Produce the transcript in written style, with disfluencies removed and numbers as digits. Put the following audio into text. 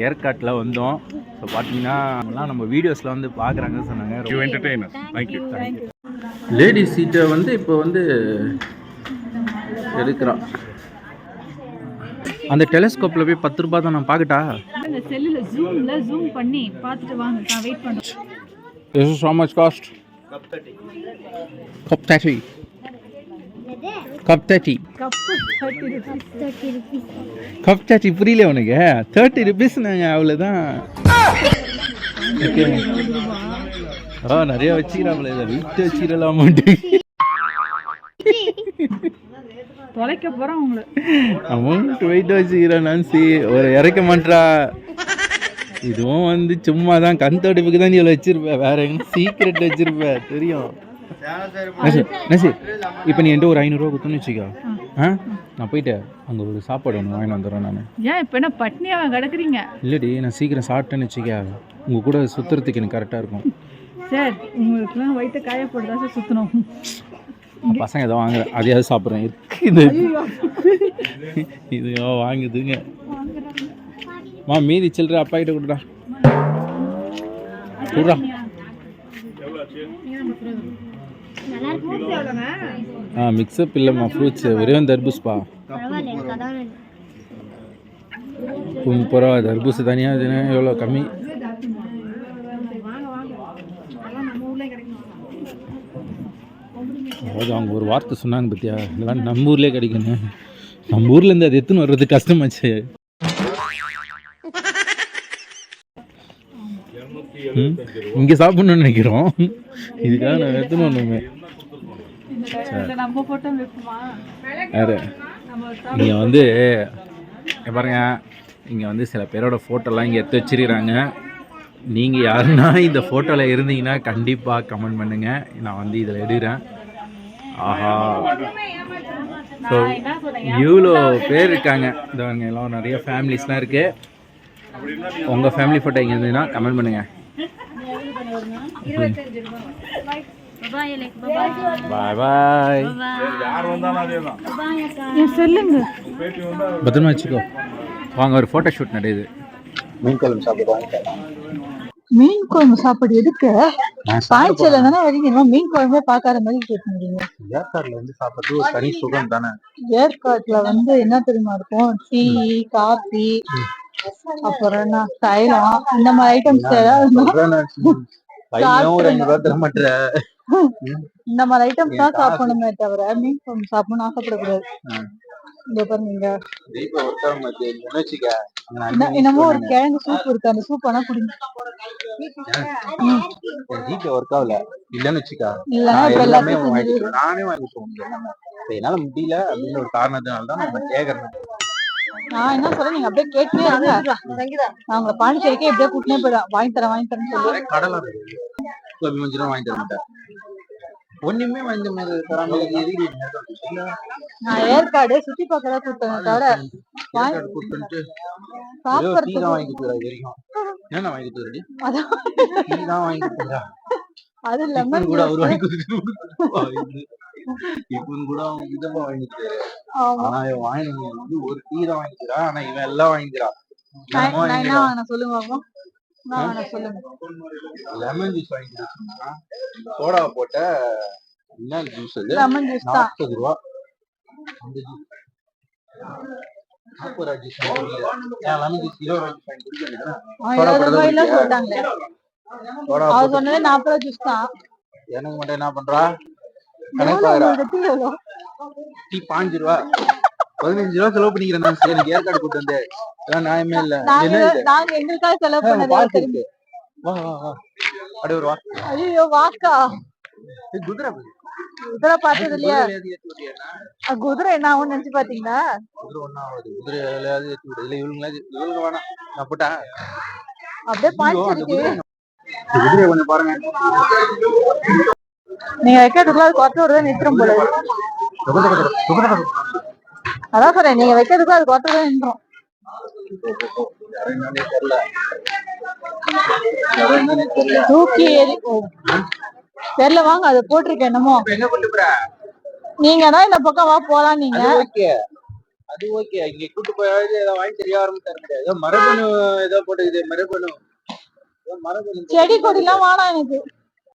ஏற்காட்டில் வந்தோம். ஸோ பார்த்தீங்கன்னா நம்ம வீடியோஸில் வந்து பார்க்குறாங்கன்னு சொன்னாங்க. தேங்க்யூ. லேடிஸ் சீட்டை வந்து இப்போ வந்து எடுக்கிறான். அந்த டெலிஸ்கோப்பில் போய் 10 ரூபா தான் நான் பார்க்கட்டா? அந்த செல்லுல ஜூம் பண்ணி பார்த்துட்டு வாங்க. நான் வெயிட் பண்ணுறேன். This is how much cost? Cup 30. Cup 30. Cup 30 புரியல உனக்கு? 30 rupees நாங்க அவ்வளோதான். நிறைய வச்சுக்கிறாங்களே, இதை வீட்டு வச்சுக்கலாம் அமௌண்ட்டு. தொலைக்க போகிறோம் உங்களை. அமௌண்ட் வெயிட் வச்சுக்கிறேன் நான்சி, ஒரு இறக்க மாட்டா. இதுவும் வந்து சும்மா தான் கண் தோட்டப்புக்கு தான் நீ வச்சிருப்ப, வேற எங்க சீக்ரெட் வச்சிருப்ப தெரியும். நசி இப்போ நீ என்கிட்ட ஒரு 500 ரூபா கொடுத்துன்னு வச்சுக்கோ. நான் போயிட்டு அங்கே ஒரு சாப்பாடு ஒன்று வாங்கி வந்துடுறேன் நான். ஏன் இப்போ என்ன பட்னியாக கிடக்குறீங்க? இல்லடி, நான் சீக்கிரம் சாப்பிட்டேன்னு வச்சுக்க, உங்கள் கூட சுற்றுறதுக்கு எனக்கு கரெக்டாக இருக்கும். சார் உங்களுக்குலாம் வயிற்று காயப்போட்டு தான் சார் சுற்றணும். பசங்க ஏதோ வாங்குறேன், அதையாவது சாப்பிட்றேன். இது இது வாங்குதுங்க. மீதி சில்லற அப்பா கிட்ட கொடுடா. மிக்சப் இல்லைம்மா, ஃப்ரூட்ஸ் ஒரே தர்பூஸ்பா. 30 ரூபா தர்பூஸ் தனியாக எவ்வளோ கம்மி. அதாவது அவங்க ஒரு வார்த்தை சொன்னாங்க பத்தியா, இதெல்லாம் நம்ம ஊர்லேயே கிடைக்கணும். நம்ம ஊர்லேருந்து அது எத்துன்னு வர்றது கஷ்டமாச்சு. இங்கே சாப்பிடணும்னு நினைக்கிறோம், இதுக்காக நான் எத்தனை ஒன்றுமே. இங்கே வந்து பாருங்க, இங்கே வந்து சில பேரோட ஃபோட்டோலாம் இங்கே எடுத்து வச்சிருக்கிறாங்க. நீங்கள் யாருன்னா இந்த ஃபோட்டோவில் இருந்தீங்கன்னா கண்டிப்பாக கமெண்ட் பண்ணுங்கள், நான் வந்து இதில் எடுக்கிறேன். ஆஹா, ஸோ இவ்வளோ பேர் இருக்காங்க. இந்த எல்லாம் நிறைய ஃபேமிலிஸ்லாம் இருக்குது. உங்கள் ஃபேமிலி ஃபோட்டோ இங்கே இருந்ததுன்னா கமெண்ட் பண்ணுங்கள். பாய் பாய். பத்திரமா வச்சுக்கோ. வாங்க, ஒரு ஃபோட்டோ ஷூட் நடக்குது. மீன் குழம்பு சாப்பிடுவாங்க. மீன் குழம்பு சாப்பாடு எதுக்கு? பாய்ச்சல தானே வரீங்க, மீன் குழம்பே பார்க்காத மாதிரி கேட்குறீங்க. ஏற்காடுல வந்து சாப்பிட்றது ஒரு தனி சுகம் தானே. ஏற்காட்டுல வந்து என்ன தெரியுமா இருக்கும்? டீ, காபி, அப்புறம் என்ன தைலம், இந்த மாதிரி ஐட்டம்ஸ் இந்த மாதிரி ஐட்டம்ஸ் தான் சாப்பிடணுமே தவிர மீன் குழம்பு சாப்பிடணும்னு ஆசைப்படக்கூடாது. இங்க பாருங்க, என்னமோ ஒரு கிழங்கு சூப் இருக்கு, அந்த சூப் ஆனா குடிங்க. என்னால முடியல அப்படின்னு ஒரு காரணத்தினால்தான் நான் கேக்குறேன். நான் என்ன சொல்றேன், நீங்க அப்படியே கேட்டே இருங்க. நான் உங்களை பாண்டிச்சேரிக்கே எப்படியே கூட்டினே போயிடுவேன். வாங்கி தரேன்னு சொல்லி கடலை வாங்கி தர மாட்டேன். ஒண்ணுமே வாங்கி தராம நான் ஏற்காடு சுத்தி பார்க்கதான் கூப்பிட்டேன் தவிர அது லெமன் கூட அவர் வாங்கி இப்ப கூட அவங்க விதமா வாங்கிக்கிறாரு. ஆனா வாங்கி ஒரு டீ தான் வாங்கிக்கிறா, ஆனா இவன் எல்லாம் வாங்கிக்கிறான். சொல்லுங்க லெமன் ஜூஸ் வாங்கிக்கிறா, சோடா போட்ட என்ன ஜூஸ் அது? லெமன் ஜூஸ் தான் 40 ரூபா. அந்த ஜூஸ் 40 ரூபா ஜூஸ். லெமன் ஜூஸ் 20 ரூபா வாங்கி குடிக்கிறேன். சோடா போட்டா சொல்றாங்க. அவர் சொன்னதே 40 ரூபா ஜூஸ் தான். எனக்கு மட்டும் என்ன பண்றா? டீ 5 ரூபா, 15 ரூபா செலவு பண்ணிக்கிறேன். எனக்கு ஏற்காடு கூட்டு வந்து நியாயமே இல்ல. நாங்க எங்களுக்காக செலவு பண்ணது. அப்படியே ஒரு ஐயோ வாக்கா குதிரை குதிரை பார்த்தது இல்லையா? குதிரை என்ன ஆகும் நினைச்சு பாத்தீங்களா? குதிரை ஒன்னும் ஆகுது. குதிரை இவங்க வேணாம், நான் போட்டா அப்படியே பாய்ச்சிருக்கு. குதிரை கொஞ்சம் பாருங்க. நீங்க வைக்கிறதுக்குள்ள அது கொத்த விடுறத நிறுத்தும் போல. அதான் சொல்றேன், நீங்க வைக்கிறதுக்குள்ள அது கொத்த விடுறத நின்றும். தூக்கி ஏறி தெரியல, வாங்க அதை போட்டிருக்கேன். என்னமோ நீங்க தான் இந்த பக்கம் வா போலாம். நீங்க அது ஓகே. இங்க கூட்டு போயாவது ஏதோ வாங்கி தெரிய ஆரம்பிச்சாரு கிடையாது. ஏதோ மரபணு ஏதோ போட்டுக்குது மரபணு. செடி கொடி எல்லாம் வேணாம் எனக்கு.